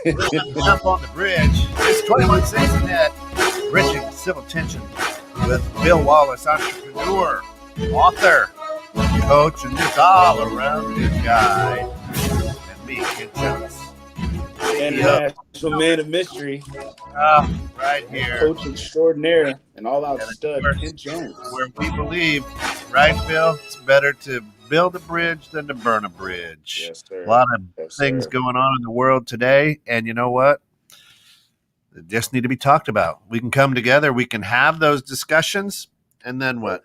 We're going to jump on the bridge. It's 21-6 net. Bridging Civil Tension with Phil Wallace, entrepreneur, author, coach, and just all around good guy. And me, Kid Jones. International man of mystery. Right here. Coach extraordinaire and all-out stud, Kent Jones. Where we believe, right, Phil? It's better to build a bridge than to burn a bridge. Yes, sir. A lot of things going on in the world today, and you know what? They just need to be talked about. We can come together, we can have those discussions, and then what?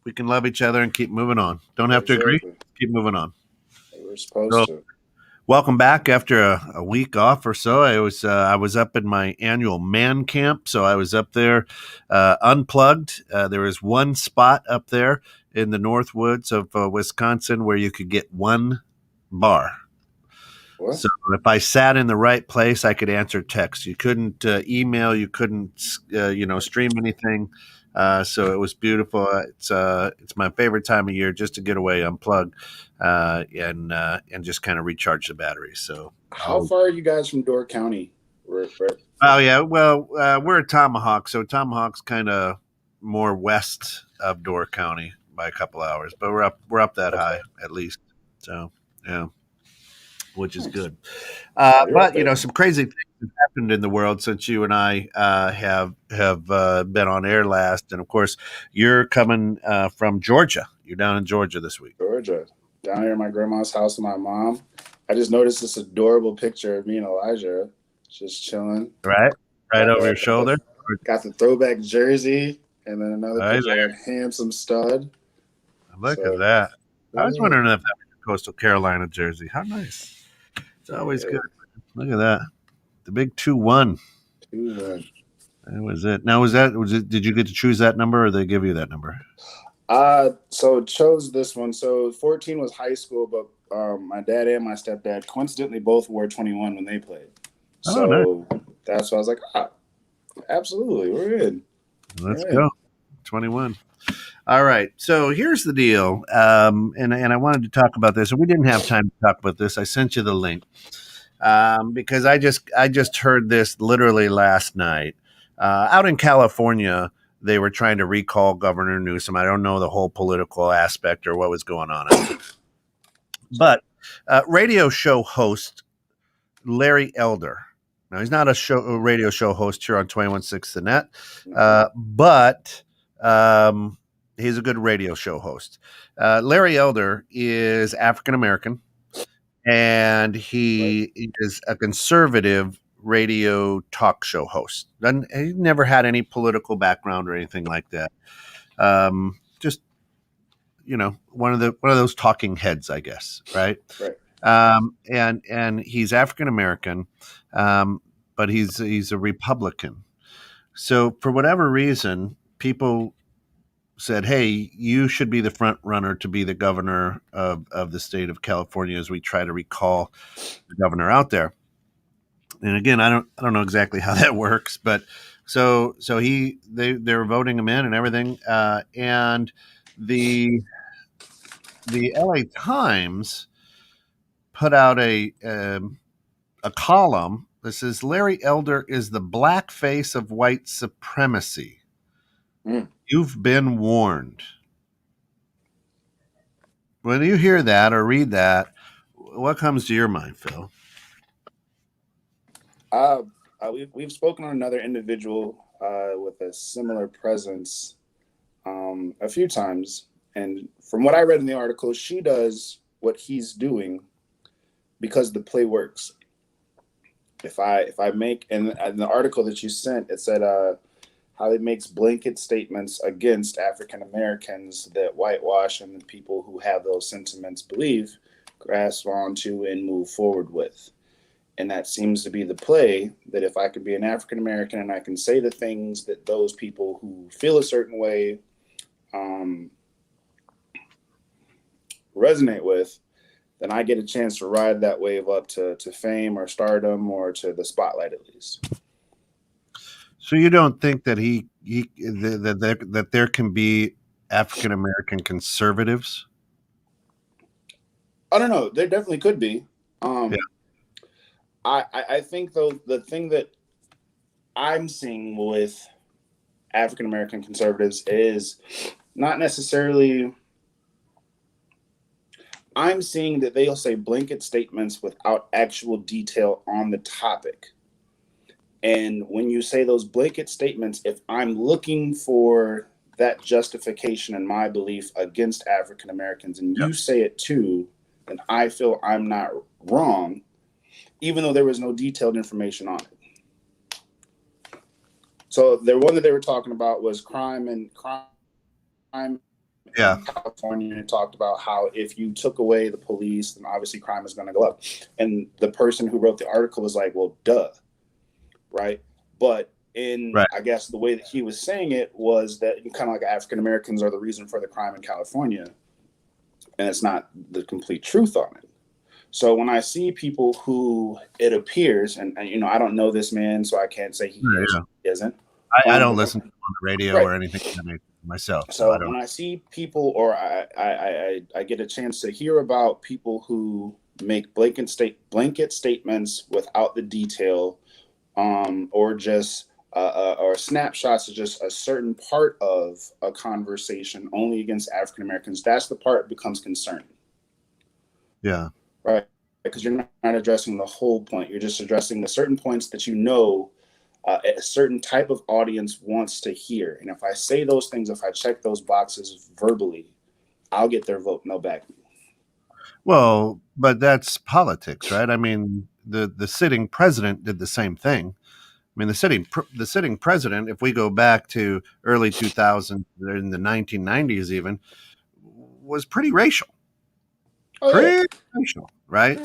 We can love each other and keep moving on. Don't have to agree. Keep moving on. We're supposed to. Welcome back after a week off or so. I was up in my annual man camp, so I was up there unplugged. There was one spot up there in the North Woods of Wisconsin where you could get one bar. What? So if I sat in the right place, I could answer text. You couldn't email. You couldn't stream anything. So it was beautiful. It's my favorite time of year just to get away, unplug, and just kind of recharge the batteries. So how far are you guys from Door County? Oh yeah, well we're at Tomahawk, so Tomahawk's kind of more west of Door County by a couple hours, but we're up that high at least. So yeah. Which is good. But, some crazy things have happened in the world since you and I have been on air last. And, of course, you're coming from Georgia. You're down in Georgia this week. Georgia. Down here at my grandma's house with my mom. I just noticed this adorable picture of me and Elijah just chilling. Right over your shoulder. Got the throwback jersey and then another picture of a handsome stud. Look at that. I was wondering if that was a Coastal Carolina jersey. How nice. It's always good. Look at that. The big 2-1. 2-1. That was it. Now, did you get to choose that number or they give you that number? So chose this one. So 14 was high school, but my dad and my stepdad coincidentally both wore 21 when they played. So that's why I was like, absolutely, we're in. Let's go. 21. All right. So here's the deal. And I wanted to talk about this. And we didn't have time to talk about this. I sent you the link because I just heard this literally last night. Out in California, they were trying to recall Governor Newsom. I don't know the whole political aspect or what was going on. But radio show host Larry Elder. Now, he's not a radio show host here on 21.6 The Net, but he's a good radio show host. Larry Elder is African-American, and he is a conservative radio talk show host. He never had any political background or anything like that. Just, one of those talking heads, I guess, right? Right. And he's African-American, but he's a Republican. So for whatever reason, people said, hey, you should be the front runner to be the governor of the state of California as we try to recall the governor out there. And again, I don't know exactly how that works, but so they were voting him in and everything. And the LA Times put out a column that says Larry Elder is the black face of white supremacy. You've been warned. When you hear that or read that, what comes to your mind, Phil? We've spoken on another individual with a similar presence a few times. And from what I read in the article, she does what he's doing because the play works. If I make, in the article that you sent, it said how it makes blanket statements against African Americans that whitewash and the people who have those sentiments believe, grasp onto and move forward with. And that seems to be the play, that if I can be an African American and I can say the things that those people who feel a certain way resonate with, then I get a chance to ride that wave up to fame or stardom or to the spotlight at least. So you don't think that that there can be African American conservatives? I don't know. There definitely could be. I think though the thing that I'm seeing with African American conservatives is not necessarily. I'm seeing that they'll say blanket statements without actual detail on the topic. And when you say those blanket statements, if I'm looking for that justification in my belief against African Americans and Yeah. you say it too, then I feel I'm not wrong, even though there was no detailed information on it. So the one that they were talking about was crime Yeah. in California, and talked about how if you took away the police, then obviously crime is going to go up. And the person who wrote the article was like, well, duh, right? But in, Right. I guess, the way that he was saying it was that kind of like African Americans are the reason for the crime in California. And it's not the complete truth on it. So when I see people who it appears, and I don't know this man, so I can't say he Yeah. is Yeah. or he isn't. I don't But listen to him on the radio right. or anything of that nature myself, so I So don't. when I see people, or I get a chance to hear about people who make blanket statements without the detail, or just or snapshots of just a certain part of a conversation only against African Americans, that's the part that becomes concerning, Yeah. right? Because you're not addressing the whole point. You're just addressing the certain points that a certain type of audience wants to hear. And if I say those things, if I check those boxes verbally, I'll get their vote and they'll back me. Well, but that's politics, right? I mean, the sitting president did the same thing. I mean, the sitting president, if we go back to early 2000s, in the 1990s even, was Oh yeah, pretty racial, right?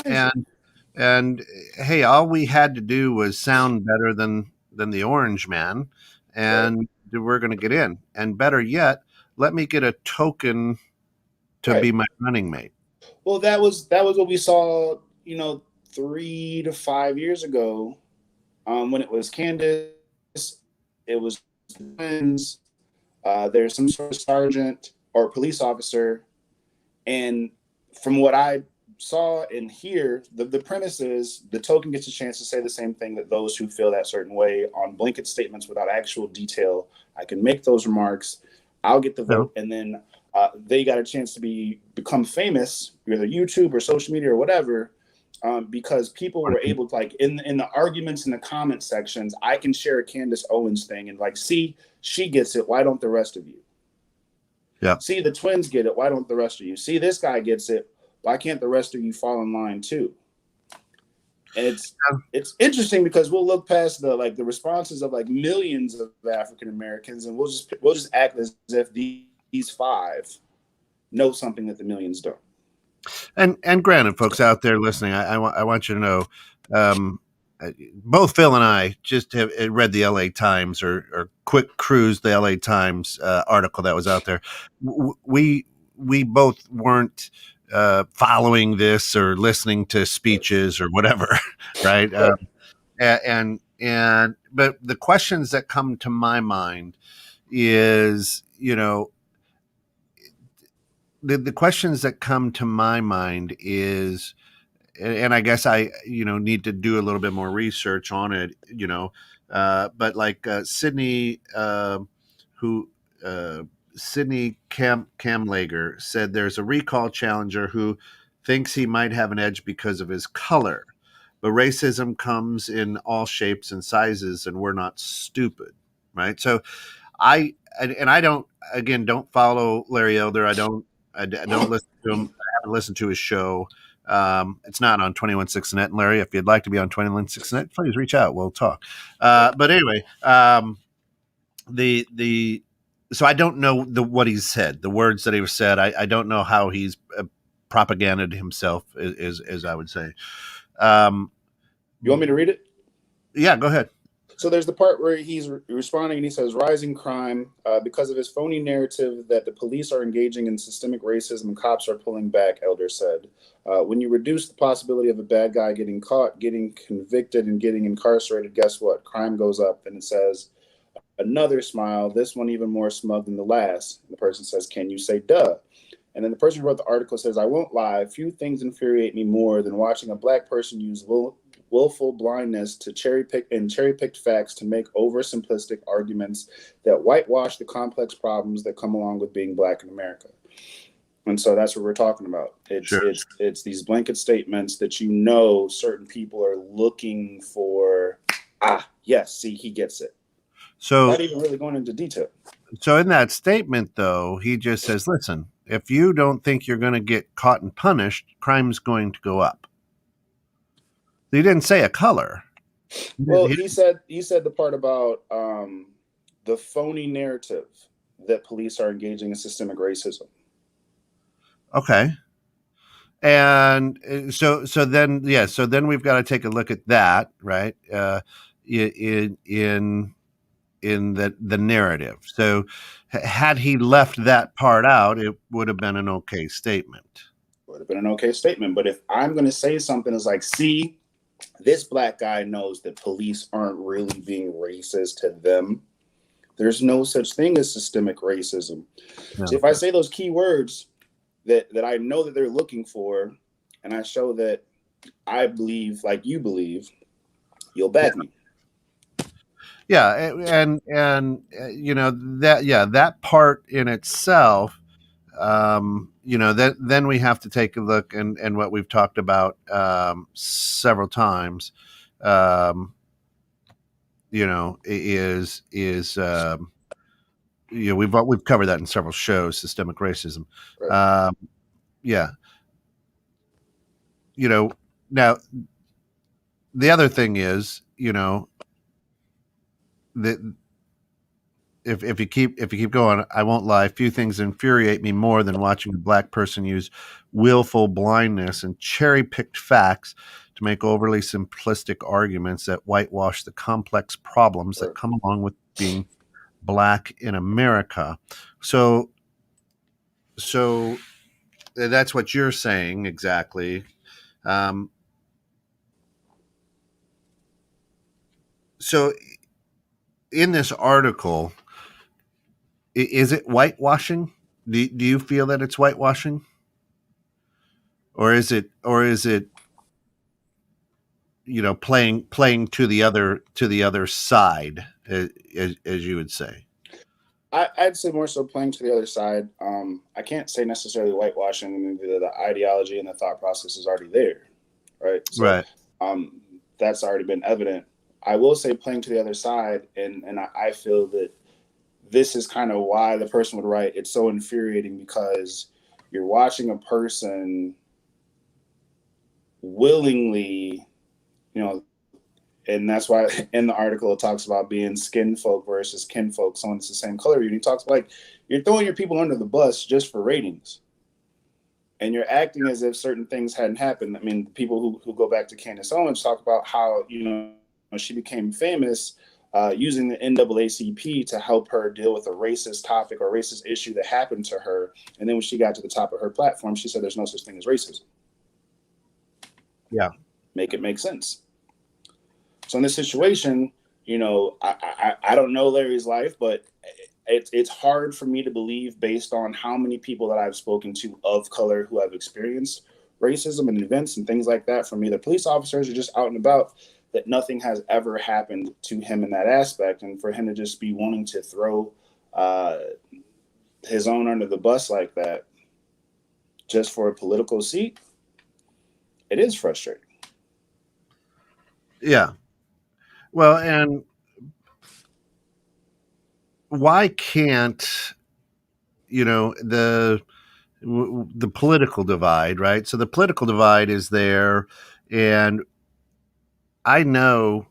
And hey, all we had to do was sound better than the Orange Man, right, and we're going to get in. And better yet, let me get a token to right. be my running mate. Well, that was what we saw, 3 to 5 years ago, when it was Candace, it was twins. There's some sort of sergeant or police officer, and from what I saw and hear, the premise is the token gets a chance to say the same thing that those who feel that certain way on blanket statements without actual detail. I can make those remarks. I'll get the No, vote, and then they got a chance to become famous, either YouTube or social media or whatever, because people were able to, like, in the arguments in the comment sections, I can share a Candace Owens thing and like, see, she gets it. Why don't the rest of you? yeah. See, the twins get it. Why don't the rest of you? See, this guy gets it. Why can't the rest of you fall in line too? And it's interesting because we'll look past the responses of like millions of African Americans, and we'll just act as if these five know something that the millions don't. And granted, folks out there listening, I want you to know, um, both Phil and I just have read the L.A. Times or quick cruised the L.A. Times article that was out there. We both weren't following this or listening to speeches or whatever, right? Right. And but the questions that come to my mind is, the questions that come to my mind is, and I guess I, need to do a little bit more research on it, but like Sydney, who, Sydney Camlager said there's a recall challenger who thinks he might have an edge because of his color, but racism comes in all shapes and sizes, and we're not stupid, right? So and I don't follow Larry Elder. I don't listen to him. I haven't listened to his show. It's not on 21.6 Net. And Larry, if you'd like to be on 21.6 Net, please reach out. We'll talk. But anyway, the so I don't know what he's said, the words that he said. I don't know how he's propaganded himself, is I would say. Um, You want me to read it? yeah, go ahead. So there's the part where he's responding and he says, rising crime because of his phony narrative that the police are engaging in systemic racism and cops are pulling back, Elder said. When you reduce the possibility of a bad guy getting caught, getting convicted, and getting incarcerated, guess what? Crime goes up. And it says, another smile, this one even more smug than the last. And the person says, can you say duh? And then the person who wrote the article says, I won't lie, few things infuriate me more than watching a black person use willful blindness to cherry picked facts to make oversimplistic arguments that whitewash the complex problems that come along with being black in America. And so that's what we're talking about. It's Sure. it's these blanket statements that you know certain people are looking for. Ah, yes, see, he gets it. So Not even really going into detail. so in that statement though, he just says, "Listen, if you don't think you're going to get caught and punished, crime's going to go up." He didn't say a color. Well, He- he said the part about the phony narrative that police are engaging in systemic racism. okay. And so then so then we've got to take a look at that, right? In the narrative. So had he left that part out, it would have been an okay statement. Would have been an okay statement. But if I'm going to say something that's like, see, this black guy knows that police aren't really being racist to them. There's no such thing as systemic racism. Yeah. So if I say those key words that I know that they're looking for, and I show that I believe like you believe, you'll back me. Yeah, and you know that part in itself, that then we have to take a look and what we've talked about several times, is we've covered that in several shows, systemic racism. Right. Um, yeah, you know now the other thing is that if you keep going, I won't lie. Few things infuriate me more than watching a black person use willful blindness and cherry picked facts to make overly simplistic arguments that whitewash the complex problems that Right. come along with being black in America. So that's what you're saying exactly. Um, so in this article, is it whitewashing? Do you feel that it's whitewashing? Or is it playing to the other side, as you would say? I'd say more so playing to the other side. I can't say necessarily whitewashing. I mean, the ideology and the thought process is already there, right? So Right. um, that's already been evident. I will say playing to the other side, and I feel that this is kind of why the person would write. It's so infuriating because you're watching a person willingly, you know, and that's why in the article it talks about being skin folk versus kin folk, someone that's the same color. And he talks like you're throwing your people under the bus just for ratings, and you're acting as if certain things hadn't happened. I mean, people who go back to Candace Owens talk about how she became famous using the NAACP to help her deal with a racist topic or racist issue that happened to her. And then when she got to the top of her platform, she said, "There's no such thing as racism." Yeah. Make it make sense. So in this situation, I don't know Larry's life, but it's hard for me to believe based on how many people that I've spoken to of color who have experienced racism and events and things like that from either police officers or just out and about, that nothing has ever happened to him in that aspect. And for him to just be wanting to throw uh, his own under the bus like that just for a political seat, it is frustrating. Yeah. Well, and why can't the political divide, right? So the political divide is there, and I know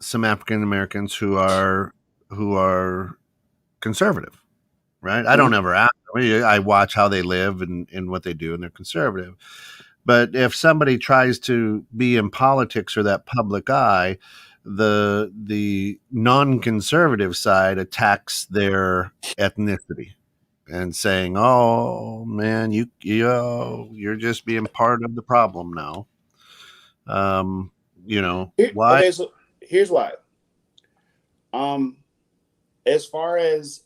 some African Americans who are conservative, right? I don't Mhm. ever ask. I watch how they live and what they do, and they're conservative. But if somebody tries to be in politics or that public eye, the non-conservative side attacks their ethnicity and saying, "Oh man, you're just being part of the problem now." Um, why? Okay, so here's why. Um, as far as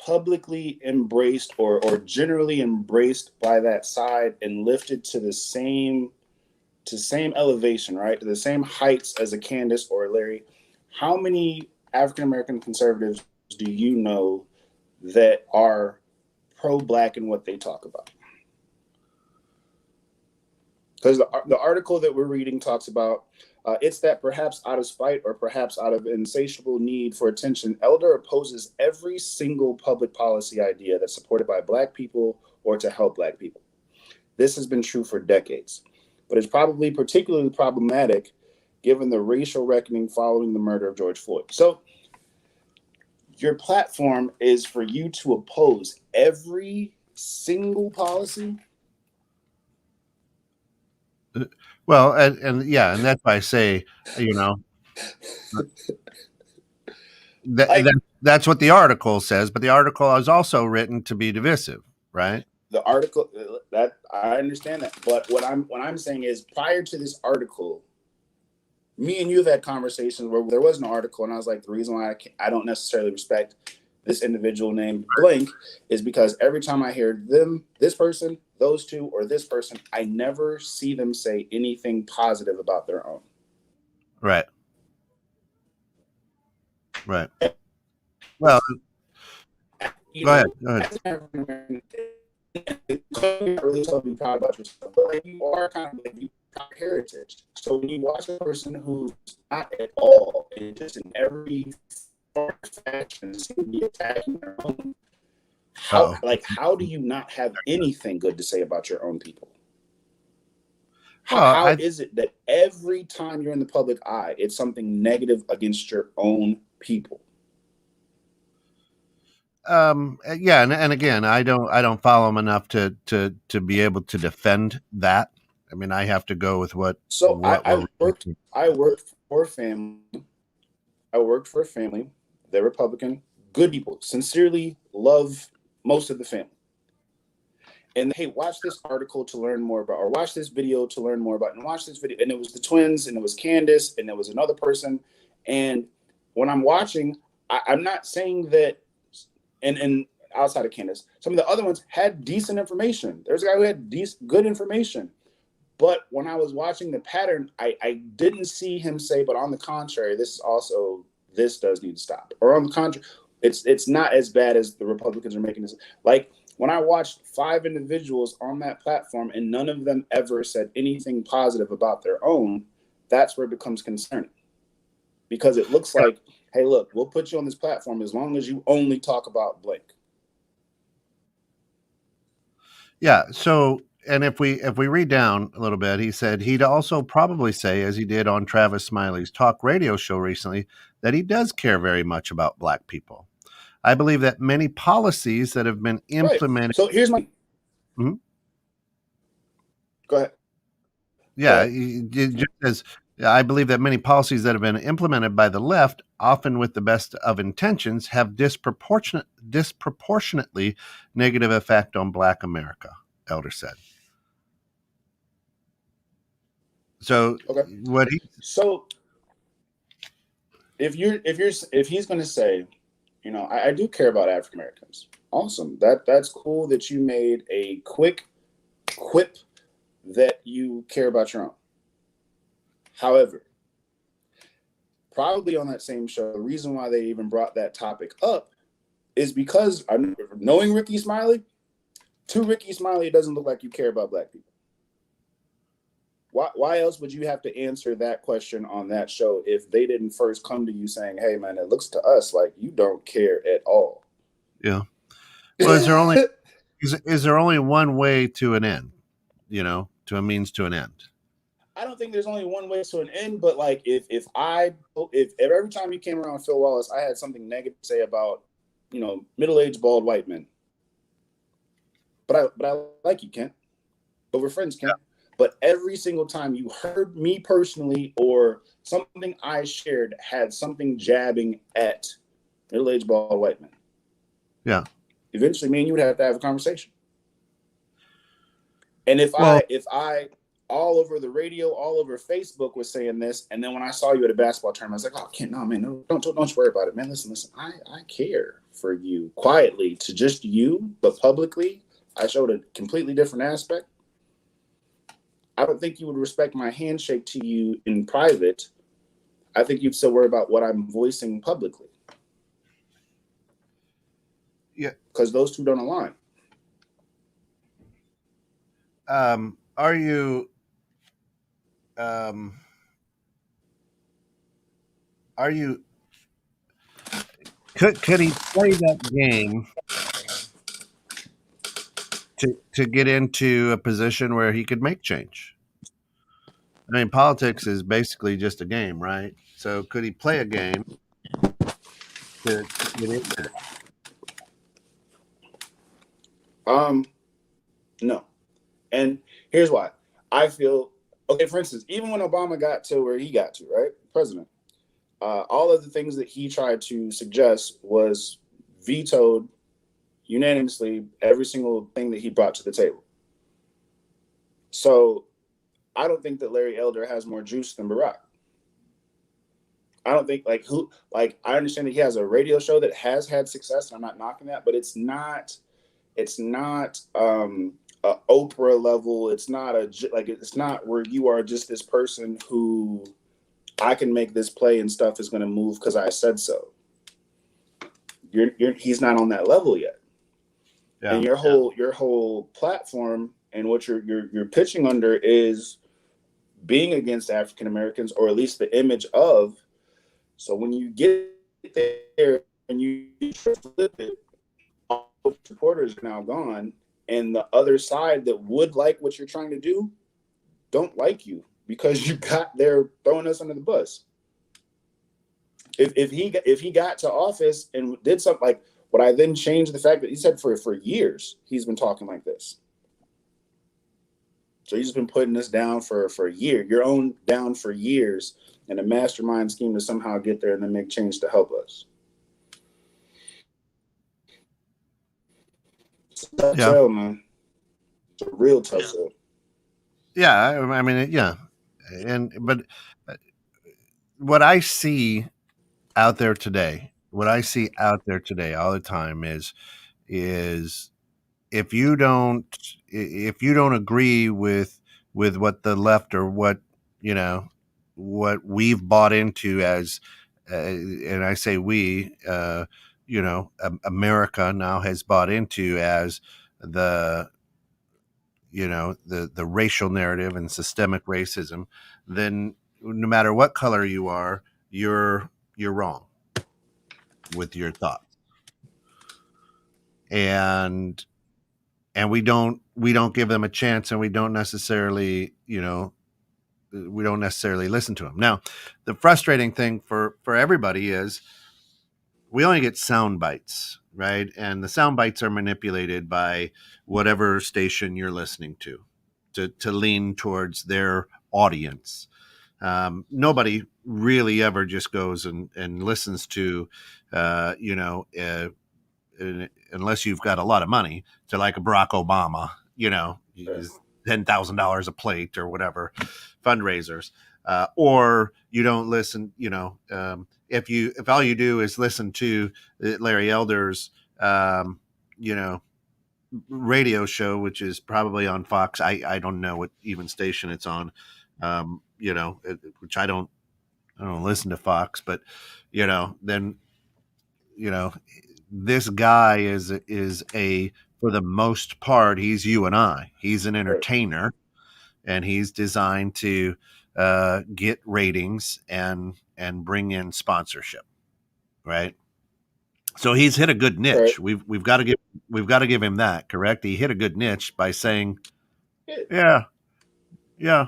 publicly embraced or generally embraced by that side and lifted to the same to same elevation, right? To the same heights as a Candace or a Larry, how many African American conservatives do you know that are pro-black in what they talk about? Because the article that we're reading talks about it's that perhaps out of spite or perhaps out of insatiable need for attention, Elder opposes every single public policy idea that's supported by Black people or to help Black people. This has been true for decades, but it's probably particularly problematic given the racial reckoning following the murder of George Floyd. So your platform is for you to oppose every single policy. Well, and yeah, and that's why I say, you know, Like that's what the article says, but the article is also written to be divisive, right? the article that I understand that, but what I'm saying is prior to this article, me and you have had conversations where there was an article, and I was like, the reason why I don't necessarily respect this individual named blank is because every time I hear them, this person, those two, or this person, I never see them say anything positive about their own. Right. Right. Well, You go ahead. know, Go ahead. as an African American, you can't really tell me proud about yourself, but like you are kind of like you got heritage. So when you watch a person who's not at all, and just in every fashion seem to be attacking their own, Oh, how do you not have anything good to say about your own people? well, How is it that every time you're in the public eye, it's something negative against your own people? yeah, and again, I don't follow him enough to be able to defend that. I mean, I have to go with So what we're reading. I worked for a family. I worked for a family. They're Republican, good people, sincerely love most of the family. And hey, watch this article to learn more about, or watch this video to learn more about, and watch this video. And it was the twins, and it was Candace, and there was another person. And when I'm watching, I'm not saying that, and outside of Candace, some of the other ones had decent information. There's a guy who had good information. But when I was watching the pattern, I didn't see him say, but on the contrary, this does need to stop. Or on the contrary, it's not as bad as the Republicans are making this. Like when I watched 5 individuals on that platform and none of them ever said anything positive about their own, that's where it becomes concerning. Because it looks like, hey, look, we'll put you on this platform as long as you only talk about blank. Yeah. So, and if we read down a little bit, he said he'd also probably say, as he did on Travis Smiley's talk radio show recently, that he does care very much about Black people. I believe that many policies that have been Right. implemented. So here's my. Mhm. Go ahead. Go Yeah, ahead. just as I believe that many policies that have been implemented by the left, often with the best of intentions, have disproportionately negative effect on Black America, Elder said. So Okay. what he So if he's going to say, you know, I do care about African Americans. Awesome. That's cool that you made a quick quip that you care about your own. However, probably on that same show, the reason why they even brought that topic up is because I'm knowing Ricky Smiley. To Ricky Smiley, it doesn't look like you care about Black people. Why else would you have to answer that question on that show if they didn't first come to you saying, hey, man, it looks to us like you don't care at all? Yeah. Well, is there only one way to an end? You know, to a means to an end. I don't think there's only one way to an end, but like if every time you came around Phil Wallace, I had something negative to say about, you know, middle-aged bald white men. But I like you, Kent. But we're friends, Kent. But every single time you heard me personally or something I shared had something jabbing at middle-aged bald white men. Yeah. Eventually, me and you would have to have a conversation. And if Well, I all over the radio, all over Facebook was saying this, and then when I saw you at a basketball tournament, I was like, "Oh, Kent, no, man, no, don't you worry about it, man. Listen, I care for you quietly to just you, but publicly, I showed a completely different aspect. I don't think you would respect my handshake to you in private. I think you'd still worry about what I'm voicing publicly. Yeah. Because those two don't align. Are you um, are you could he play that game to get into a position where he could make change? I mean, politics is basically just a game, right? So could he play a game to get into that? Um, no. And here's why. I feel okay, for instance, even when Obama got to where he got to, right? President, all of the things that he tried to suggest was vetoed unanimously, every single thing that he brought to the table. So I don't think that Larry Elder has more juice than Barack. I don't think I understand that he has a radio show that has had success, and I'm not knocking that, but it's not a Oprah level. It's not it's not where you are just this person who I can make this play and stuff is going to move because I said so. He's not on that level yet. Yeah. And your whole platform and what you're pitching under is being against African Americans, or at least the image of. So when you get there and you flip it, all the supporters are now gone, and the other side that would like what you're trying to do don't like you because you got there throwing us under the bus. If he got to office and did something like what, I then changed the fact that he said for years he's been talking like this. So he's been putting this down for a year, your own down for years, and a mastermind scheme to somehow get there and then make change to help us. It's a tough Yeah. sell, man. It's a real tough sell. Yeah. I mean, yeah. But what I see out there today, what I see out there today all the time is if you don't agree with what the left or what you know what we've bought into as and I say we America now has bought into as the the racial narrative and systemic racism, then no matter what color you are, you're wrong with your thoughts. And we don't give them a chance, and we don't necessarily listen to them. Now, the frustrating thing for everybody is we only get sound bites, right? And the sound bites are manipulated by whatever station you're listening to lean towards their audience. Nobody really ever just goes and listens to, uh, you know, uh, unless you've got a lot of money, to like a Barack Obama, Right. $10,000 a plate or whatever fundraisers, or you don't listen. If all you do is listen to Larry Elder's, you know, radio show, which is probably on Fox. I don't know what even station it's on, which I don't listen to Fox, but then you know this guy is a for the most part he's you and I. He's an Right. entertainer, and he's designed to get ratings and bring in sponsorship, right? So he's hit a good Right. niche. We've got to give him that. Correct. He hit a good niche by saying, Yeah. yeah,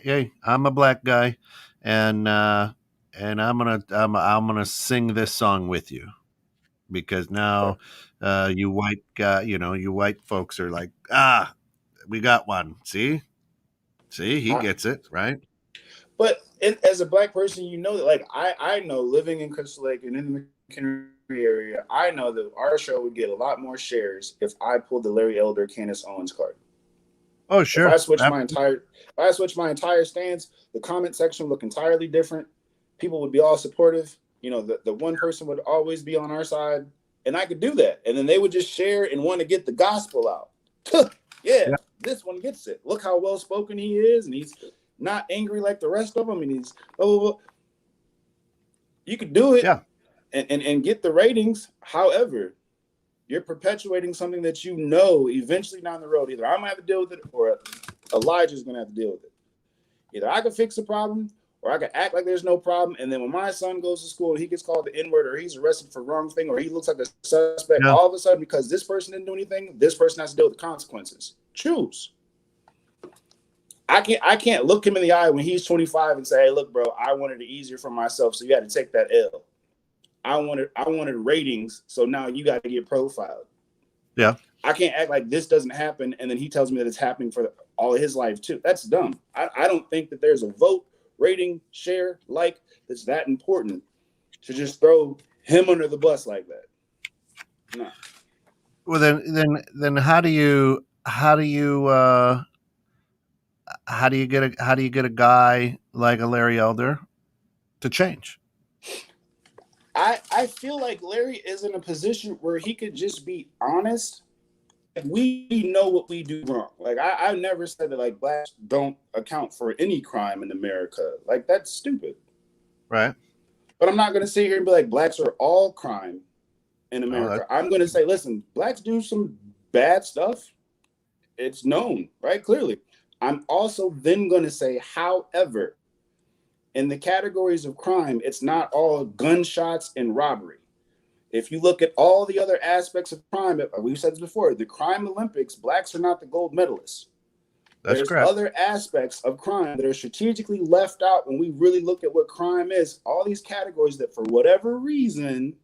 yeah, I'm a black guy, and I'm gonna sing this song with you, because Right. now you white folks are like, we got one. See, he I, gets it, right? as a black person, you know that, like, I know, living in Crystal Lake and in the McHenry area, I know that our show would get a lot more shares if I pulled the Larry Elder Candace Owens card. Oh, If I sure. switched my entire stance, the comment section would look entirely different. People would be all supportive. The one person would always be on our side, and I could do that. And then they would just share and want to get the gospel out. Yeah. this one gets it. Look how well spoken he is, and he's not angry like the rest of them, and he's blah, blah, blah. You could do it, Yeah. and get the ratings. However, you're perpetuating something that you know eventually down the road, either I'm gonna have to deal with it or Elijah's gonna have to deal with it. Either I can fix the problem or I can act like there's no problem. And then when my son goes to school and he gets called the N-word or he's arrested for wrong thing or he looks like a suspect, Yeah. all of a sudden, because this person didn't do anything, this person has to deal with the consequences. Choose. I can't look him in the eye when he's 25 and say, hey, look, bro, I wanted it easier for myself, so you had to take that L. I wanted ratings, so now you got to get profiled. Yeah. I can't act like this doesn't happen, and then he tells me that it's happening for all of his life too. That's dumb. I don't think that there's a vote, rating, share, like that's that important to just throw him under the bus like that. No. Well, then how do you get a guy like a Larry Elder to change? I feel like Larry is in a position where he could just be honest. We know what we do wrong. Like I never said that like blacks don't account for any crime in America. Like that's stupid. Right. But I'm not gonna sit here and be like blacks are all crime in America. I'm gonna say, listen, blacks do some bad stuff. It's known, right? Clearly. I'm also then gonna say, however, in the categories of crime, it's not all gunshots and robbery. If you look at all the other aspects of crime, we've said this before, the crime Olympics, blacks are not the gold medalists. That's There's correct. other aspects of crime that are strategically left out when we really look at what crime is. All these categories that for whatever reason,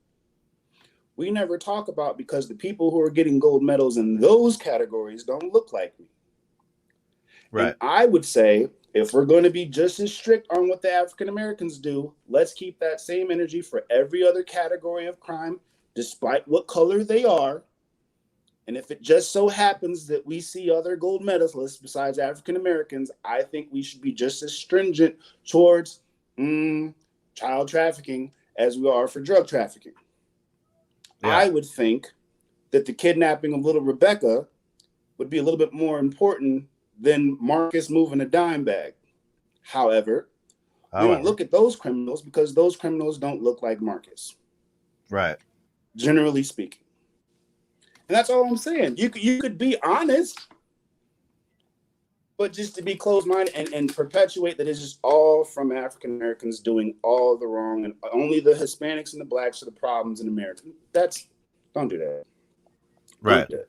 we never talk about because the people who are getting gold medals in those categories don't look like me. Right. And I would say, if we're going to be just as strict on what the African Americans do, let's keep that same energy for every other category of crime, despite what color they are. And if it just so happens that we see other gold medalists besides African Americans, I think we should be just as stringent towards child trafficking as we are for drug trafficking. Yeah. I would think that the kidnapping of little Rebecca would be a little bit more important than Marcus moving a dime bag. However, we don't look at those criminals because those criminals don't look like Marcus. Right. Generally speaking. And that's all I'm saying. You could be honest, but just to be closed-minded and perpetuate that it's just all from African Americans doing all the wrong and only the Hispanics and the blacks are the problems in America. Don't do that. Right. Don't do that.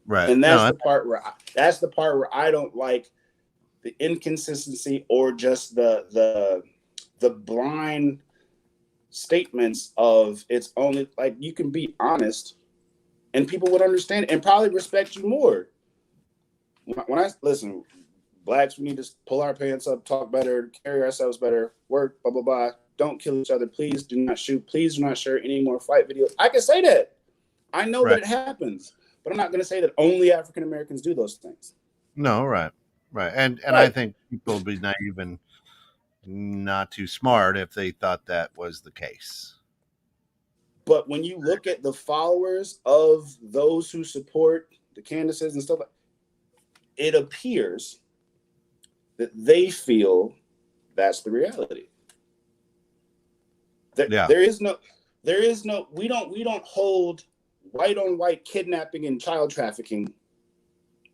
Right. And that's the part where I don't like the inconsistency or just the blind statements of it's only like you can be honest and people would understand and probably respect you more. When I listen, blacks, we need to pull our pants up, talk better, carry ourselves better, work, blah, blah, blah. Don't kill each other. Please do not shoot. Please do not share any more fight videos. I can say that. I know that it happens, but I'm not going to say that only African Americans do those things. No, right. Right. And I think people would be naive and not too smart if they thought that was the case. But when you look at the followers of those who support the Candaces and stuff, it appears that they feel that's the reality. There is no, we don't hold white on white kidnapping and child trafficking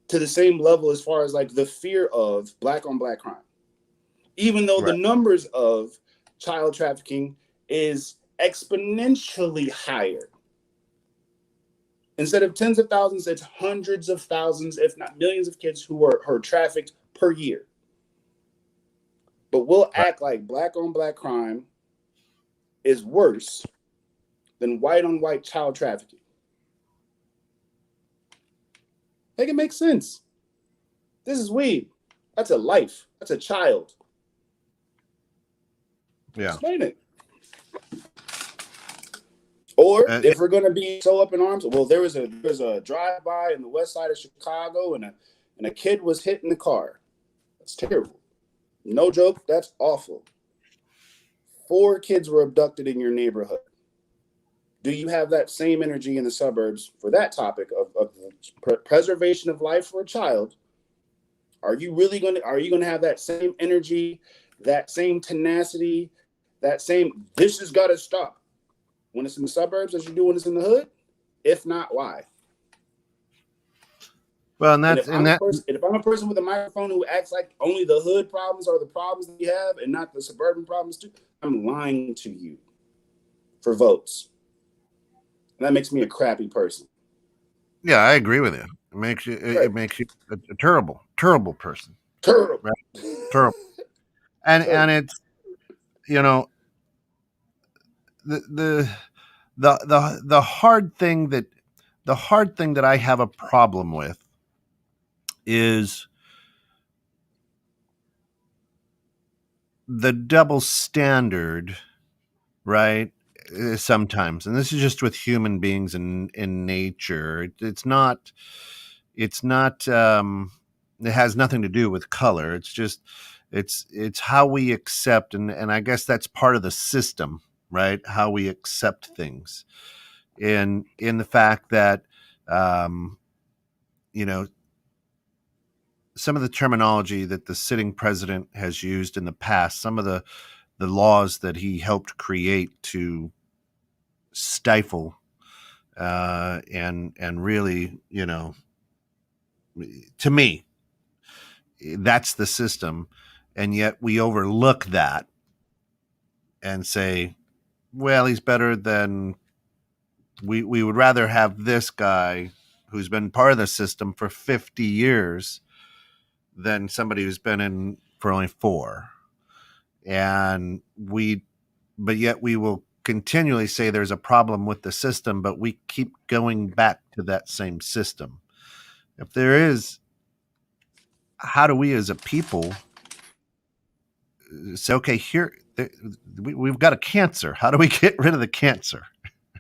to the same level as far as like the fear of black on black crime. Even though the numbers of child trafficking is exponentially higher. Instead of tens of thousands, it's hundreds of thousands, if not millions of kids who are trafficked per year. But we'll act like black on black crime is worse than white on white child trafficking. Make it make sense. This is weed. That's a life. That's a child. Yeah. Explain it. Or if we're going to be so up in arms, well, there was a drive-by in the west side of Chicago, and a kid was hit in the car. That's terrible. No joke. That's awful. 4 kids were abducted in your neighborhood. Do you have that same energy in the suburbs for that topic of preservation of life for a child, are you gonna have that same energy, that same tenacity, that same this has got to stop when it's in the suburbs as you do when it's in the hood? If not, why? Well, and And that's and that if I'm a person with a microphone who acts like only the hood problems are the problems that you have and not the suburban problems too, I'm lying to you for votes. And that makes me a crappy person. yeah, I agree with you. Right. It makes you a terrible person, Terrible. right? Terrible. And Terrible. it's, you know, the the hard thing that I have a problem with is the double standard, right? Sometimes, and this is just with human beings in nature. It's not. It has nothing to do with color. It's just it's how we accept, and I guess that's part of the system, right? How we accept things, in the fact that, um, you know, some of the terminology that the sitting president has used in the past, some of the laws that he helped create to stifle, and really, to me, that's the system, and yet we overlook that and say, well, he's better than we would rather have this guy who's been part of the system for 50 years than somebody who's been in for only 4. And but yet we will continually say there's a problem with the system, but we keep going back to that same system. If there is, how do we as a people say, okay, we've got a cancer. How do we get rid of the cancer?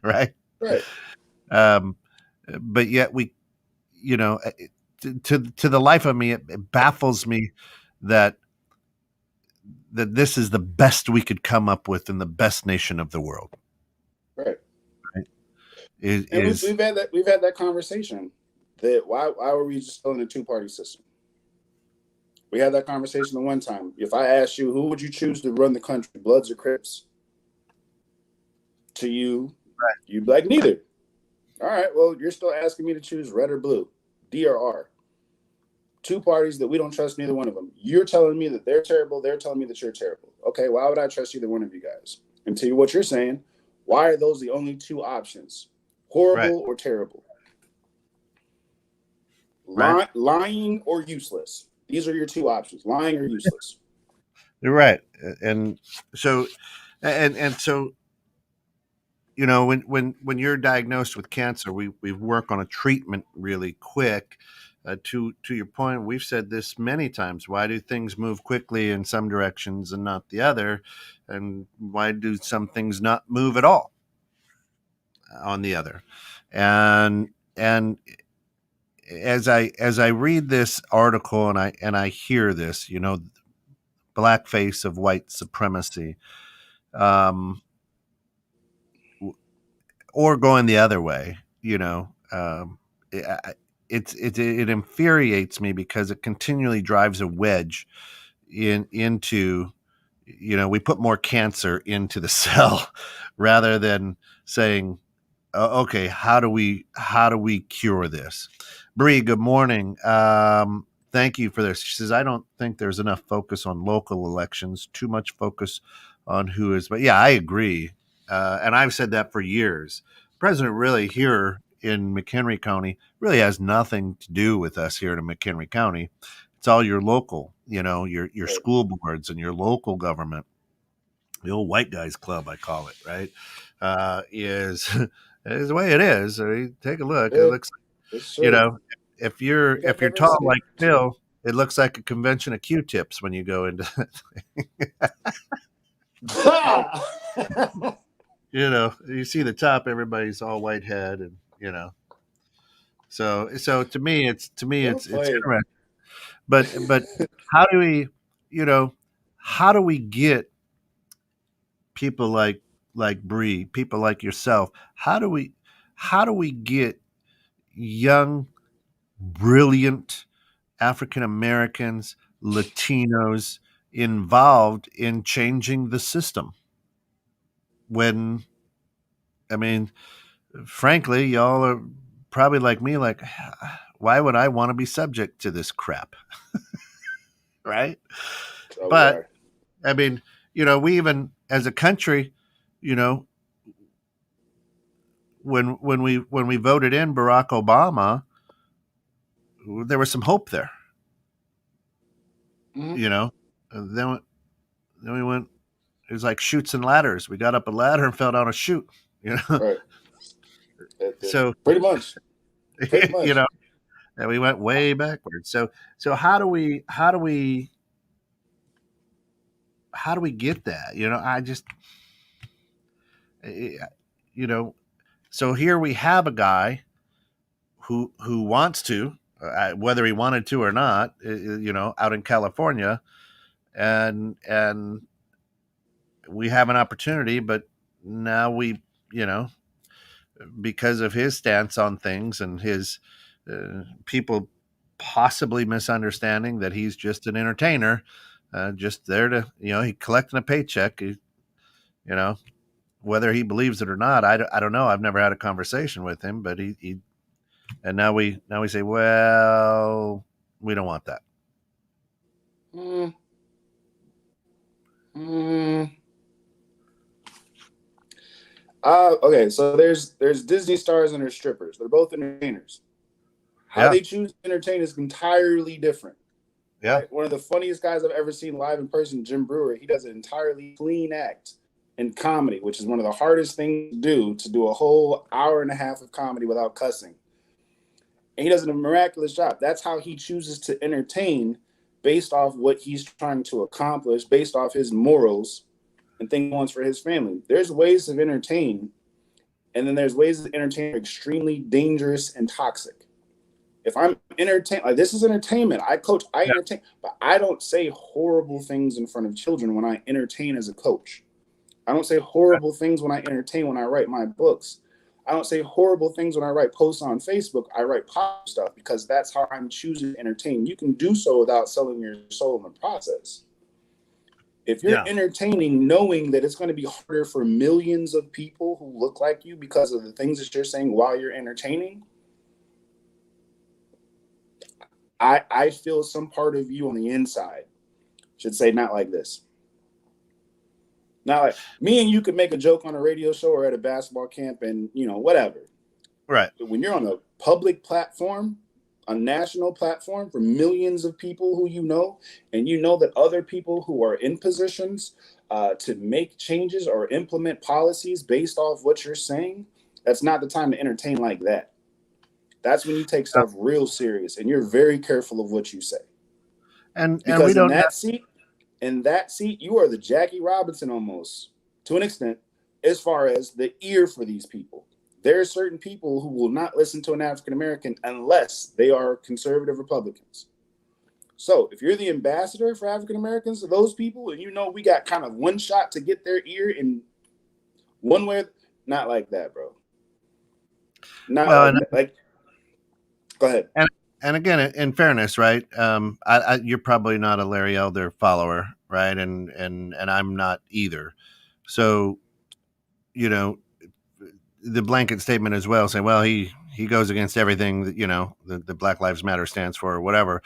Right. Right. Um, but yet you know, to the life of me, it baffles me that this is the best we could come up with in the best nation of the world. Right. Right? And Is we've had that conversation that why were we just still in a two-party system? We had that conversation the one time. If I asked you who would you choose to run the country, Bloods or Crips, to you, you'd be like neither. All right, well, you're still asking me to choose red or blue, D or R. Two parties that we don't trust neither one of them. You're telling me that they're terrible. They're telling me that you're terrible. Okay, why would I trust either one of you guys? And tell you what you're saying, why are those the only two options? right, Horrible or terrible? right. Lying or useless? These are your two options, lying or useless. You're right, and so, and so, when you're diagnosed with cancer, we work on a treatment really quick. To your point, we've said this many times. Why do things move quickly in some directions and not the other, and why do some things not move at all on the other? And as I read this article and I hear this, blackface of white supremacy, um, or going the other way, it, it infuriates me because it continually drives a wedge into, we put more cancer into the cell rather than saying, okay, how do we cure this? Bree, good morning. Thank you for this. She says, I don't think there's enough focus on local elections, too much focus on who is. But yeah, I agree. And I've said that for years. President really here in McHenry County really has nothing to do with us here in McHenry County. It's all your local, your Right. school boards and your local government, the old white guys club, I call it, right? Is is the way it is. I mean, take a look. It Yeah, looks, it's you true. know, if you're We got tall diversity. like Phil, it looks like a convention of Q-tips when you go into, you see the top, everybody's all white head, and so Well it's played. interesting. But how do we, you know, how do we get people like Bree, people like yourself? How do we get young brilliant African Americans, Latinos involved in changing the system. When, I mean, frankly, y'all are probably like me, like, why would I want to be subject to this crap? Right. Oh, we But, are. I mean, we even, as a country, you know, when we voted in Barack Obama, there was some hope there, Mm-hmm. you know. Then we went. It was like chutes and ladders. We got up a ladder and fell down a chute. You know, Right. so Pretty much. Pretty you much. know, and we went way backwards. So how do we get that? I just eh, you know. So here we have a guy who wants to, whether he wanted to or not, out in California, and we have an opportunity, but now you know, because of his stance on things and his people possibly misunderstanding that he's just an entertainer, just there to, he collecting a paycheck. You know, whether he believes it or not, I don't know. I've never had a conversation with him, but he and now we say, well, we don't want that. Mm, mm. Okay, so there's Disney stars and there's strippers. They're both entertainers. How Yeah, they choose to entertain is entirely different, yeah, right? One of the funniest guys I've ever seen live in person, Jim Brewer, he does an entirely clean act in comedy, which is one of the hardest things to do a whole hour and a half of comedy without cussing. And he does a miraculous job. That's how he chooses to entertain based off what he's trying to accomplish, based off his morals and things he wants for his family. There's ways to entertain, and then there's ways to entertain extremely dangerous and toxic. If I'm entertain, like this is entertainment. I coach, I yeah, entertain, but I don't say horrible things in front of children when I entertain as a coach. I don't say horrible things when I entertain when I write my books. I don't say horrible things when I write posts on Facebook. I write positive stuff because that's how I'm choosing to entertain. You can do so without selling your soul in the process. If you're yeah. entertaining knowing that it's going to be harder for millions of people who look like you because of the things that you're saying while you're entertaining, I feel some part of you on the inside should say, not like this. Not like me and you could make a joke on a radio show or at a basketball camp and, whatever. Right. But when you're on a public platform, a national platform for millions of people who and you know that other people who are in positions to make changes or implement policies based off what you're saying, that's not the time to entertain like that. That's when you take stuff real serious and you're very careful of what you say. And we Because don't have. in that seat, you are the Jackie Robinson almost to an extent, as far as the ear for these people. There are certain people who will not listen to an African American unless they are conservative Republicans. So if you're the ambassador for African Americans to those people, and we got kind of one shot to get their ear in one way, not like that, bro. Not Well, like like. Go ahead. and again, in fairness, right? You're probably not a Larry Elder follower, right? And I'm not either. So, you know, the blanket statement as well, saying, well, he goes against everything that the Black Lives Matter stands for, or whatever.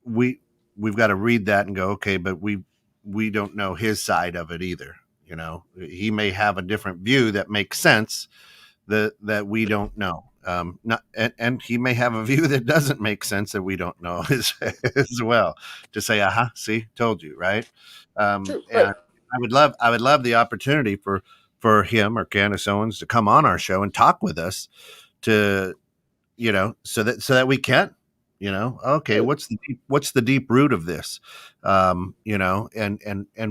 We we've got to read that and go, okay, but we don't know his side of it either. He may have a different view that makes sense, that we don't know. Not and he may have a view that doesn't make sense that we don't know as well. To say, aha, see, told you, right? True. And Right. I would love the opportunity for him or Candace Owens to come on our show and talk with us, to so that we can, okay, Right. what's the deep root of this, and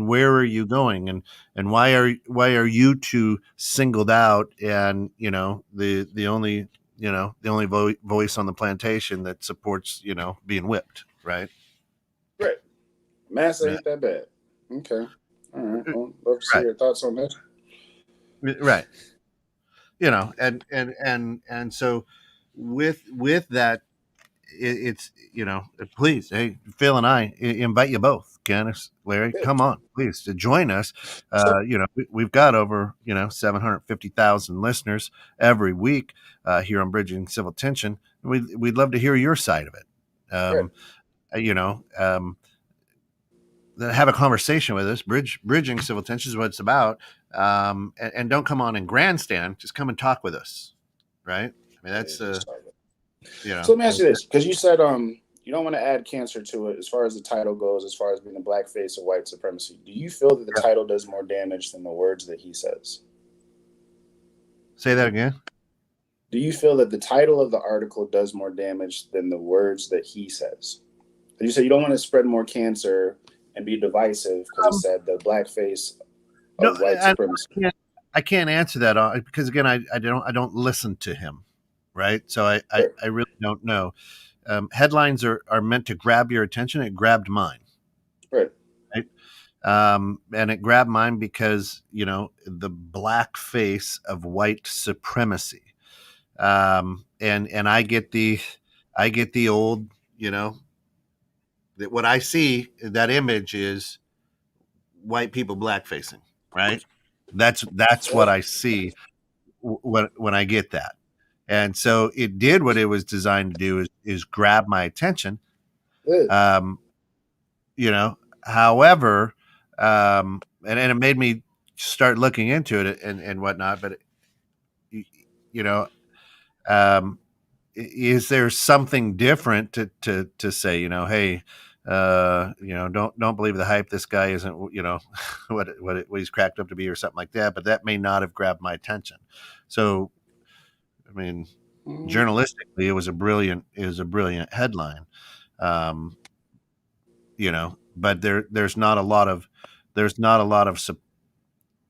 where are you going, and why are you two singled out, and the only voice on the plantation that supports being whipped, right? Right. Massa Yeah. ain't that bad. Okay. All right. Well, love to see Right, your thoughts on that. right. And so with that. it's please, hey, Phil and invite you both, Kenneth, Larry, Yeah. come on, please, to join us. So We've got over 750,000 listeners every week here on Bridging Civil Tension. We'd love to hear your side of it. right. You know, have a conversation with us. Bridging Civil Tension is what it's about. And don't come on and grandstand. Just come and talk with us, right? I mean, that's So let me ask you this, because you said you don't want to add cancer to it as far as the title goes, as far as being the black face of white supremacy. Do you feel that the title does more damage than the words that he says? Say that again. Do you feel that the title of the article does more damage than the words that he says? You said you don't want to spread more cancer and be divisive because it said the black face No, of white supremacy. I can't answer that because again, I don't listen to him, right? So Right. I really don't know. Headlines are meant to grab your attention. It grabbed mine, Right. right? And it grabbed mine because the black face of white supremacy. And I get the old, that what I see, that image is white people black facing, right? That's what Yeah. I see when I get that. And so it did what it was designed to do is grab my attention. Yeah. Um, however, and it made me start looking into it and whatnot. But you know, um, is there something different to say? Hey, don't believe the hype. This guy isn't, what he's cracked up to be, or something like that. But that may not have grabbed my attention. So, I mean, Mhm. journalistically, it was a brilliant headline. Um, but there's not a lot of there's not a lot of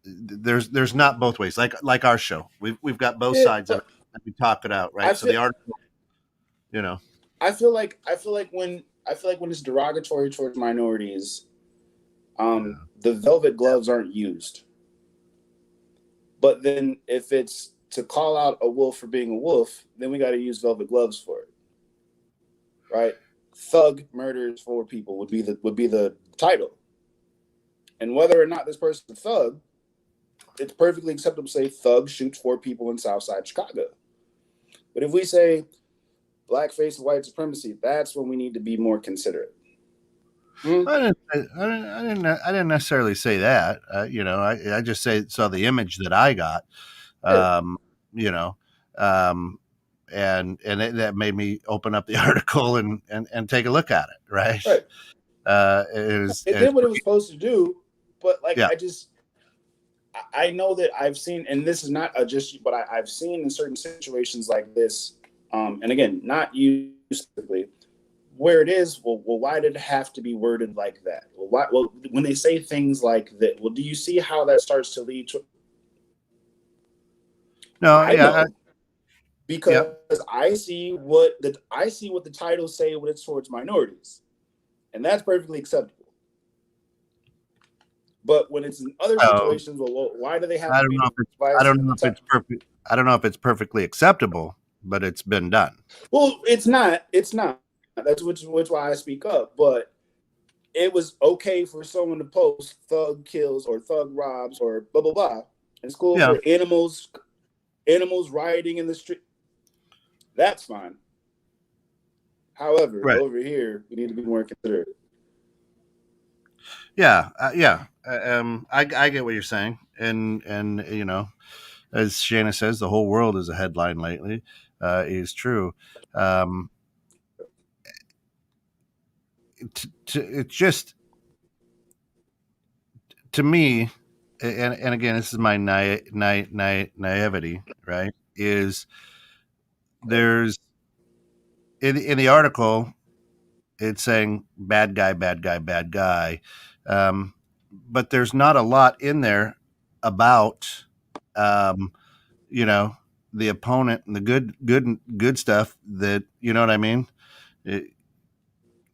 there's not both ways, like our show. We've got both Yeah, sides of it, and we talk it out, I right? So feel the article, you know I feel like when it's derogatory towards minorities, yeah. the velvet gloves aren't used. But then if it's to call out a wolf for being a wolf, then we got to use velvet gloves for it, right? Thug murders four people would be the title, and whether or not this person's a thug, it's perfectly acceptable to say thug shoots four people in Southside Chicago. But if we say blackface white supremacy, that's when we need to be more considerate. Hmm? I didn't necessarily say that. I just saw the image that I got. Yeah, Um, you know, um, that made me open up the article and take a look at it. Right. right. It As did what it was supposed to do, but like yeah. I know that I've seen, and this is not a just, but I've seen in certain situations like this, and again, not you specifically, where it is. Well, why did it have to be worded like that? Well, why? Well, when they say things like that, well, do you see how that starts to lead to? No. I Yeah. know Yeah. because I see what the titles say when it's towards minorities, and that's perfectly acceptable. But when it's in other So situations, well, why do they have I to don't be know if it's I divisive don't in know the if title? it's perfect. I don't know if it's perfectly acceptable, but it's been done. Well, it's not. It's not. That's which why I speak up. But it was okay for someone to post thug kills or thug robs or blah blah blah. It's cool Yeah. for animals rioting in the street. That's fine. However, Right. over here, we need to be more considerate. Yeah. Yeah. I get what you're saying, and as Shanna says, the whole world is a headline lately. Is true. Um, it's just to me, and again, this is my naivety, right? Is there's in the article it's saying bad guy, bad guy, bad guy, but there's not a lot in there about um, you know the opponent and the good stuff that what I mean. It,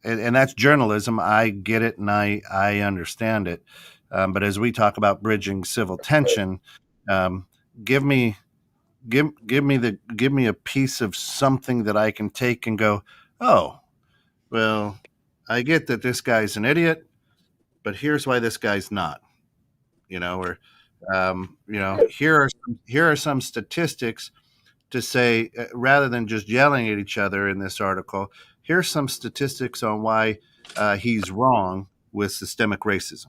and that's journalism. I get it and I understand it. But as we talk about bridging civil Right. tension, um, give me give me a piece of something that I can take and go. oh, well, I get that this guy's an idiot, but here's why this guy's not. Or here are some statistics to say, rather than just yelling at each other in this article, here's some statistics on why he's wrong with systemic racism.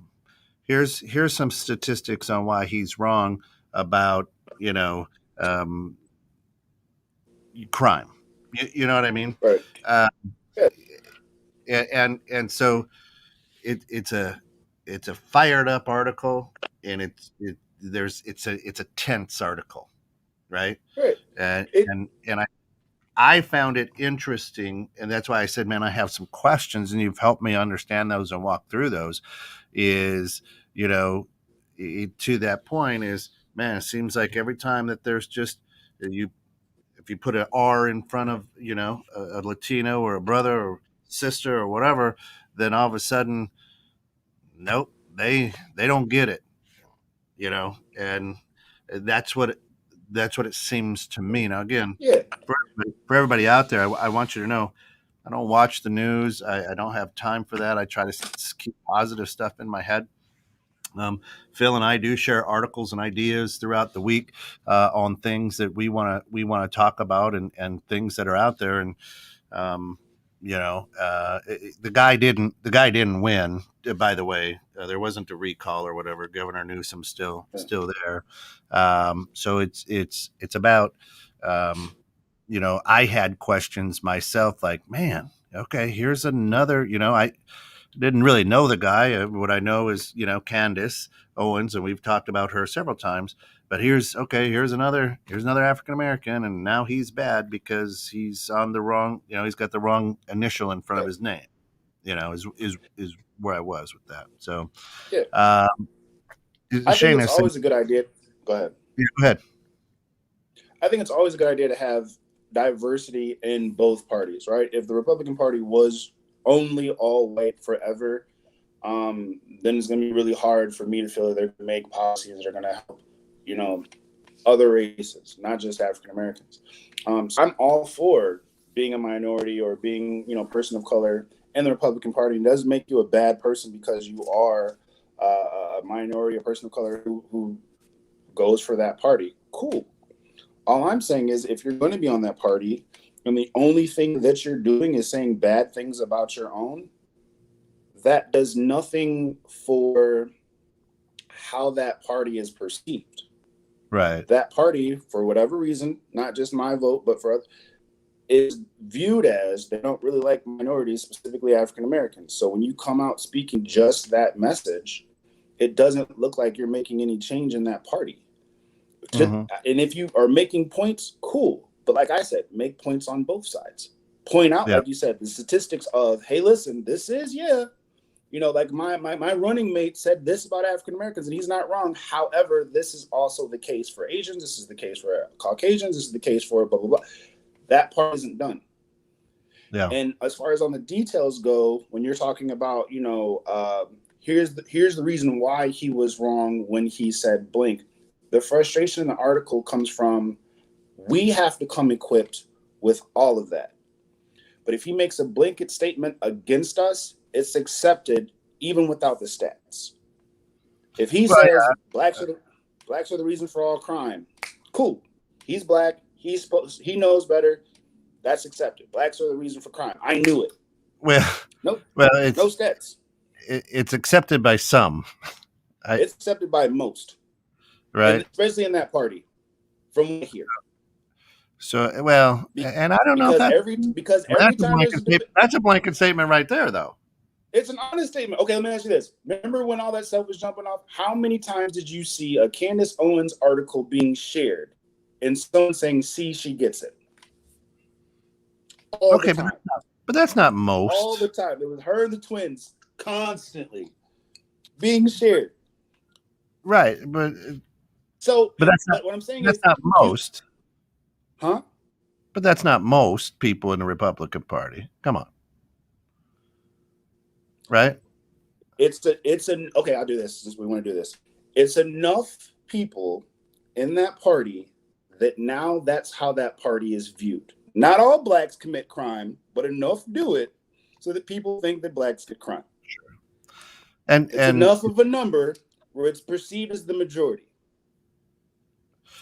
Here's some statistics on why he's wrong about you know um, crime. You know what I mean? Right. Uh, Yeah. and so it's a fired up article, and it's a tense article, right? Right. And It. I found it interesting, and that's why I said, man, I have some questions, and you've helped me understand those and walk through those. Is you know, to that point is, man, it seems like every time that there's just you, if you put an R in front of a Latino or a brother or sister or whatever, then all of a sudden, nope, they don't get it, and that's what it seems to me. Now, again, Yeah. for everybody out there, I want you to know, I don't watch the news. I don't have time for that. I try to keep positive stuff in my head. Phil and I do share articles and ideas throughout the week on things that we want to talk about, and things that are out there. And um, the guy didn't win. By the way, there wasn't a recall or whatever. Governor Newsom's still there. So it's about. I had questions myself, like, man, okay, here's another. I didn't really know the guy. What I know is, Candace Owens, and we've talked about her several times. But here's another African American, and now he's bad because he's on the wrong. He's got the wrong initial in front of Yeah. his name. Is where I was with that. So, Yeah. uh, I think Shane it's has said, always a good idea. Go ahead. yeah, go ahead. I think it's always a good idea to have diversity in both parties, right? If the Republican Party was only all white forever, then it's going to be really hard for me to feel that they're going to make policies that are going to help, you know, other races, not just African Americans. So I'm all for being a minority or being, person of color in the Republican Party. It doesn't make you a bad person because you are a minority, a person of color who goes for that party. Cool. All I'm saying is, if you're going to be on that party and the only thing that you're doing is saying bad things about your own, that does nothing for how that party is perceived. Right. That party, for whatever reason, not just my vote, but for others, is viewed as they don't really like minorities, specifically African Americans. So when you come out speaking just that message, it doesn't look like you're making any change in that party. Mm-hmm. And if you are making points, cool. But like I said, make points on both sides. Point out, Yeah. like you said, the statistics of, hey, listen, this is, like my running mate said this about African Americans, and he's not wrong. However, this is also the case for Asians. This is the case for Caucasians. This is the case for blah, blah, blah. That part isn't done. Yeah. And as far as on the details go, when you're talking about, here's the reason why he was wrong when he said blink. The frustration in the article comes from, we have to come equipped with all of that. But if he makes a blanket statement against us, it's accepted even without the stats. If he Well, says blacks are the reason for all crime, cool. He's black. He knows better. That's accepted. Blacks are the reason for crime. I knew it. well, Nope. well, No stats. it's accepted by some. I It's accepted by most, and right. especially in that party, from what I hear. So, well, Be- and I don't know if because every that's a time there's blanket a statement. debate, That's a blanket statement right there, though. it's an honest statement. Okay, let me ask you this. Remember when all that stuff was jumping off? How many times did you see a Candace Owens article being shared and someone saying, see, she gets it? All the Okay, time. but that's not All the most, time. It was her and the twins constantly being shared. right? But So, but that's not but what I'm saying that's is, not you, most. huh? But that's not most people in the Republican Party. Come on, right? Okay, I'll do this since we want to do this. It's enough people in that party that now that's how that party is viewed. Not all blacks commit crime, but enough do it so that people think that blacks commit crime. It's and enough of a number where it's perceived as the majority.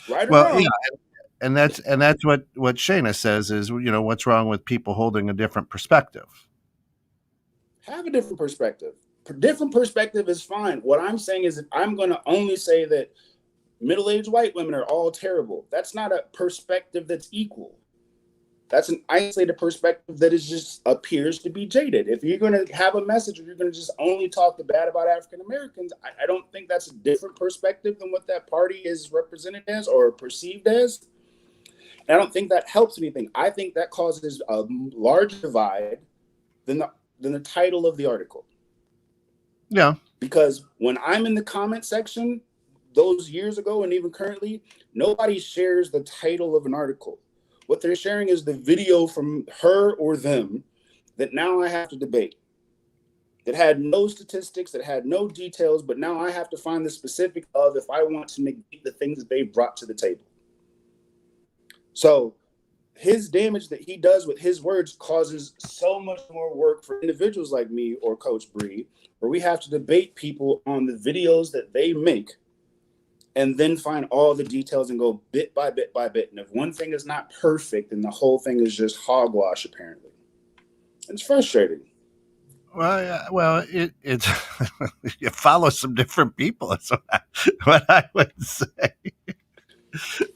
Right or well, yeah, wrong, and that's what Shayna says is, what's wrong with people holding a different perspective. have a different perspective. Different perspective is fine. What I'm saying is, if I'm going to only say that middle-aged white women are all terrible, that's not a perspective that's equal. That's an isolated perspective that is just appears to be jaded. If you're going to have a message, or you're going to just only talk bad about African Americans, I don't think that's a different perspective than what that party is represented as or perceived as. And I don't think that helps anything. I think that causes a larger divide than the title of the article. Yeah. Because when I'm in the comment section, those years ago and even currently, nobody shares the title of an article. What they're sharing is the video from her or them that now I have to debate. That had no statistics, that had no details, but now I have to find the specific of if I want to negate the things that they brought to the table. So his damage that he does with his words causes so much more work for individuals like me or Coach Bree, where we have to debate people on the videos that they make and then find all the details and go bit by bit by bit. And if one thing is not perfect, then the whole thing is just hogwash, apparently. It's frustrating. Well, yeah, well, it's you follow some different people. That's what I would say.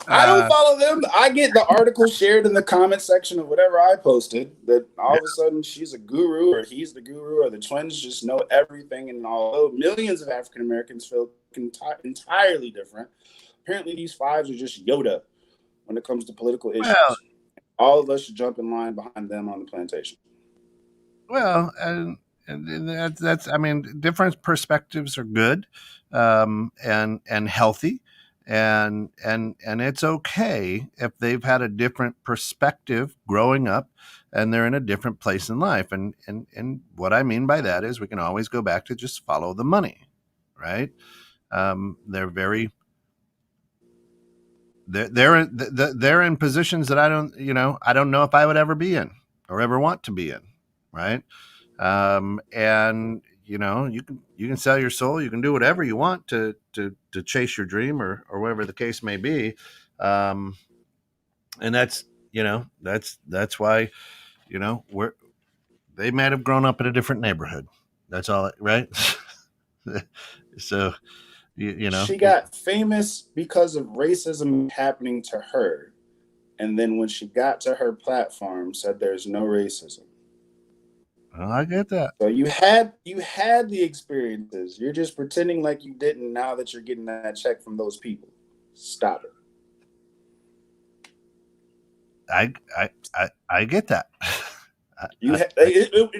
I don't Uh, follow them. I get the article shared in the comment section of whatever I posted that all yeah, of a sudden she's a guru or he's the guru or the twins just know everything. And although millions of African Americans feel entirely different, apparently these fives are just Yoda when it comes to political well, issues. All of us should jump in line behind them on the plantation. well, and that's. I mean, different perspectives are good, and healthy, and it's okay if they've had a different perspective growing up, and they're in a different place in life. And what I mean by that is we can always go back to just follow the money, right? They're very they're in positions that I don't know if I would ever be in or ever want to be in, right? And you can sell your soul, you can do whatever you want to chase your dream or whatever the case may be, um, and that's why we're they might have grown up in a different neighborhood. That's all, right? So you know She got famous because of racism happening to her. And then when she got to her platform, said there's no racism. I get that. So you had the experiences. You're just pretending like you didn't now that you're getting that check from those people. Stop it. I get that. And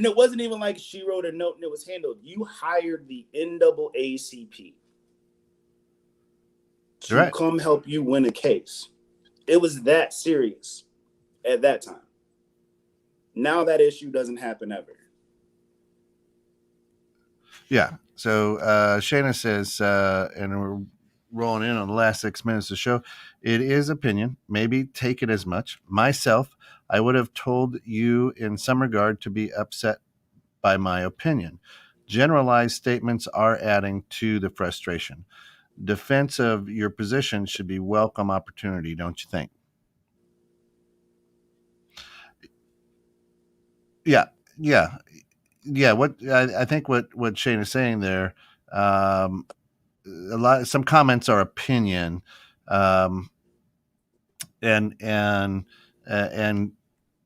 it wasn't even like she wrote a note and it was handled. You hired the NAACP You're to right. come help you win a case. It was that serious at that time. Now that issue doesn't happen ever. Yeah. So Shayna says, and we're rolling in on the last 6 minutes of the show. It is opinion. Maybe take it as much. Myself, I would have told you in some regard to be upset by my opinion. Generalized statements are adding to the frustration. Defense of your position should be welcome opportunity, don't you think? Yeah. Yeah. Yeah. What I think what Shane is saying there, um, some comments are opinion, um, and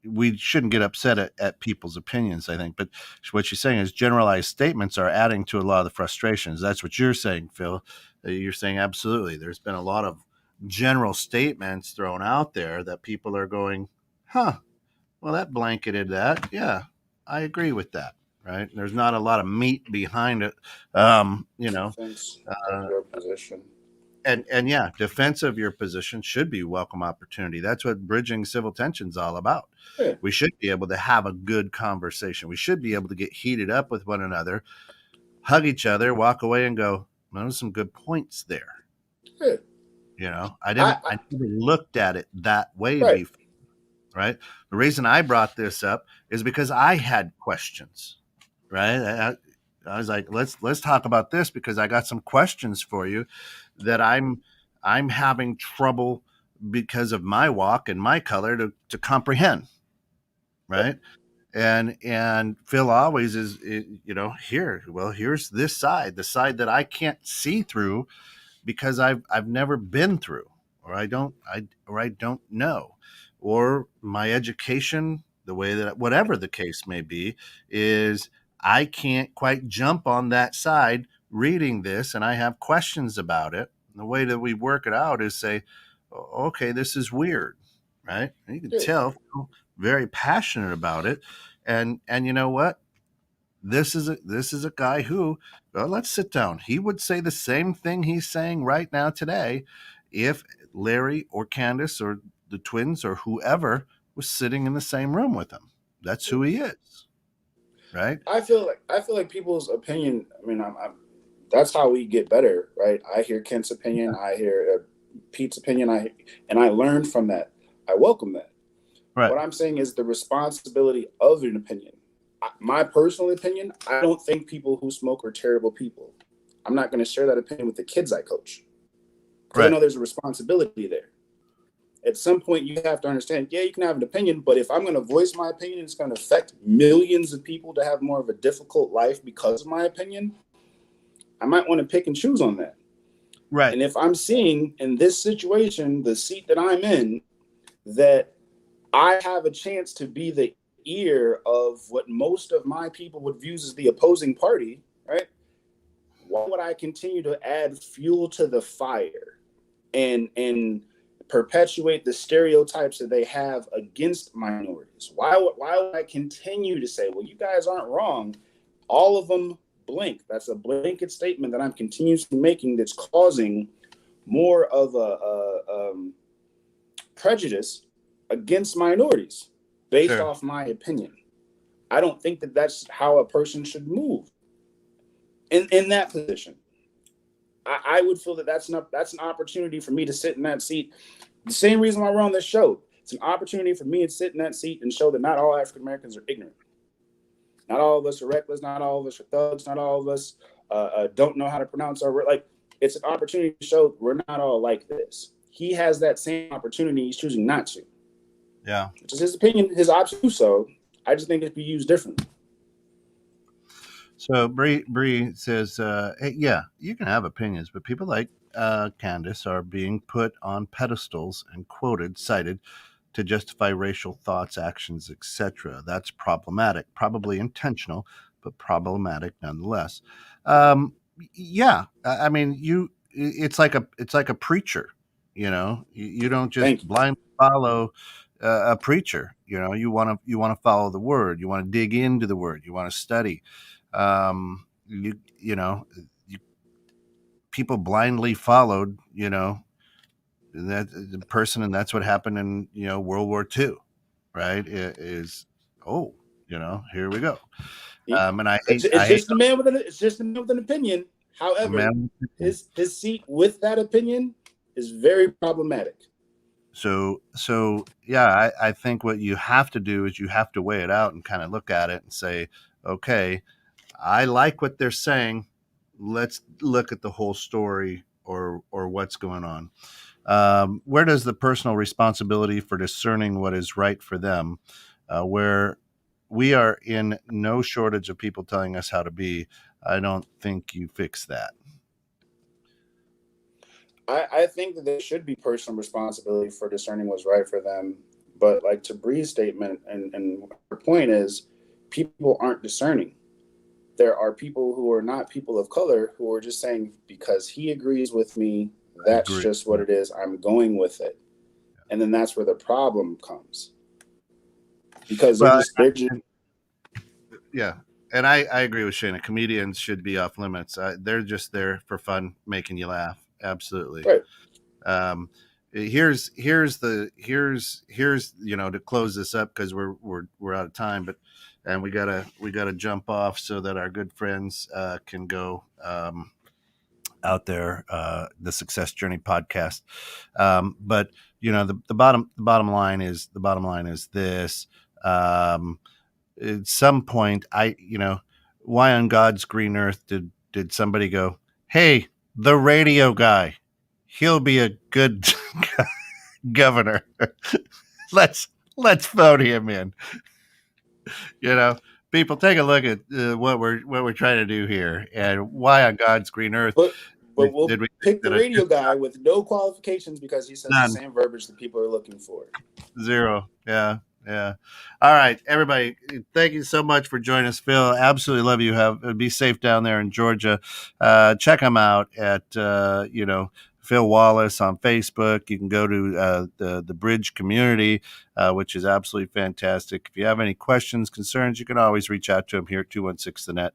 we shouldn't get upset at people's opinions, I think. But what she's saying is generalized statements are adding to a lot of the frustrations. That's what you're saying, Phil. You're saying absolutely. There's been a lot of general statements thrown out there that people are going, huh, well, that blanketed that. Yeah, I agree with that. Right. There's not a lot of meat behind it. Um, you know, Defense of uh, your position. and yeah, defense of your position should be welcome opportunity. That's what bridging civil tension's all about. Yeah, We should be able to have a good conversation. We should be able to get heated up with one another, hug each other, walk away, and go, "Well, there's some good points there." yeah. You know, I I, didn't. I I never looked at it that way right. before. right? The reason I brought this up is because I had questions, right? I was like, let's talk about this because I got some questions for you that I'm having trouble because of my walk and my color to comprehend, Yep. right? And Phil always here. Well, here's this side, the side that I can't see through because I've never been through, or I don't know, or my education, the way that whatever the case may be, is I can't quite jump on that side reading this, and I have questions about it. And the way that we work it out is say, okay, this is weird, right? And you can Yeah. tell very passionate about it, and you know what? This is a guy who, well, let's sit down. He would say the same thing he's saying right now today if Larry or Candace or the twins or whoever was sitting in the same room with him. That's who he is, right? I feel like people's opinion. I mean, that's how we get better, right? I hear Kent's opinion, I hear Pete's opinion, I learn from that. I welcome that. Right, What I'm saying is the responsibility of an opinion. My personal opinion, I don't think people who smoke are terrible people. I'm not going to share that opinion with the kids I coach because I right, know there's a responsibility there. At some point, you have to understand, yeah, you can have an opinion, but if I'm going to voice my opinion, it's going to affect millions of people to have more of a difficult life because of my opinion. I might want to pick and choose on that. right, And if I'm seeing in this situation, the seat that I'm in, that I have a chance to be the ear of what most of my people would view as the opposing party, right? Why would I continue to add fuel to the fire and perpetuate the stereotypes that they have against minorities? Why would I continue to say, well, you guys aren't wrong? All of them blink. That's a blanket statement that I'm continuously making that's causing more of a prejudice against minorities based sure, off my opinion. I don't think that that's how a person should move in that position. I would feel that that's an opportunity for me to sit in that seat. The same reason why we're on this show. It's an opportunity for me to sit in that seat and show that not all African Americans are ignorant. Not all of us are reckless. Not all of us are thugs. Not all of us don't know how to pronounce our word. Like, it's an opportunity to show we're not all like this. He has that same opportunity. He's choosing not to. yeah. Which is his opinion, his option. So I just think it be used differently. So Bree says, hey, yeah, you can have opinions, but people like Candace are being put on pedestals and quoted, cited to justify racial thoughts, actions, etc. That's problematic, probably intentional, but problematic nonetheless. Yeah, I mean, it's like a preacher. You don't just Thank you. blindly follow a preacher. You want to follow the word. You want to dig into the word. You want to study. You know, you, people blindly followed. That the person, and that's what happened in World War II, right? It is, oh, here we go. He, And I it's, hate it's I hate just a man with an opinion. a However, man. his seat with that opinion is very problematic. So yeah, I think what you have to do is you have to weigh it out and kind of look at it and say, okay, I like what they're saying. Let's look at the whole story or what's going on. Where does the personal responsibility for discerning what is right for them, where we are in no shortage of people telling us how to be? I don't think you fix that. I think that there should be personal responsibility for discerning what's right for them. But like to Bree's statement and her point is people aren't discerning. There are people who are not people of color who are just saying because he agrees with me, I that's agree. just what it is. I'm going with it. And then that's where the problem comes. Because Well, they're just yeah, and I agree with Shana. Comedians should be off limits. They're just there for fun, making you laugh. Absolutely. right. Here's to close this up because we're out of time, but and we gotta jump off so that our good friends can go out there, the Success Journey podcast. But the bottom line is this. Um, at some point, why on God's green earth did somebody go, hey, the radio guy, he'll be a good governor. let's let's vote him in. You know, people, take a look at what we're trying to do here, and why on God's green earth But we'll did we think pick the that a radio guy with no qualifications because he says the none. same verbiage that people are looking for. Zero. Yeah. Yeah. All right, everybody. Thank you so much for joining us, Phil. Absolutely love you. Be safe down there in Georgia. Check him out at Phil Wallace on Facebook. You can go to the Bridge community, which is absolutely fantastic. If you have any questions, concerns, you can always reach out to him here at 216thenet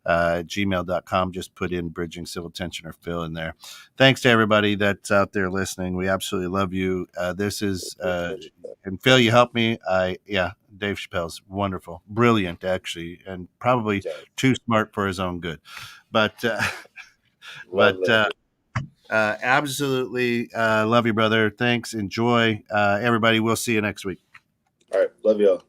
gmail.com. Just put in Bridging Civil Tension or Phil in there. Thanks to everybody that's out there listening. We absolutely love you. This is and Phil, you helped me. Dave Chappelle's wonderful, brilliant, actually, and probably Yeah, too smart for his own good. But love but that. absolutely love you, brother. Thanks. Enjoy, everybody. We'll see you next week. All right, love y'all.